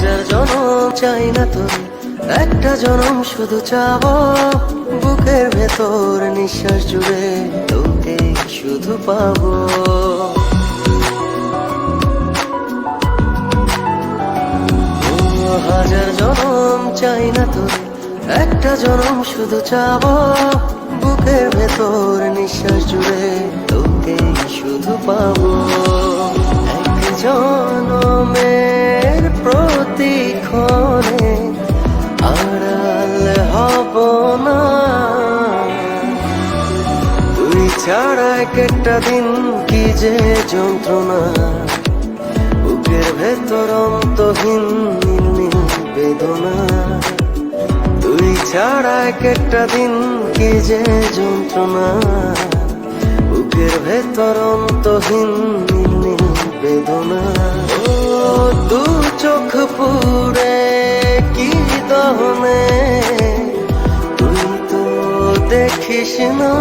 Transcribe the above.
হাজার জনম চাই না তোরে, একটা জনম শুধু চাবো। বুকের ভেতর নিঃশ্বাস জুড়ে তোকে শুধু পাবো। হাজার জনম চাই না তোরে, একটা জনম শুধু চাবো। বুকের ভেতর নিঃশ্বাস জুড়ে তোকে শুধু পাবো। এক জনমের প্রতিক্ষণে আড়াল হব না, তুই ছাড়া এক একটা দিন কি যে যন্ত্রণা। বুকের ভেতর অন্তহীন নীল বেদনা, তুই ছাড়া এক একটা দিন কি যে যন্ত্রণা। বুকের ভেতর অন্তহীন নীল বেদনা। ও দু চোখ পুরে কি দহনে, তুই তো দেখিস না।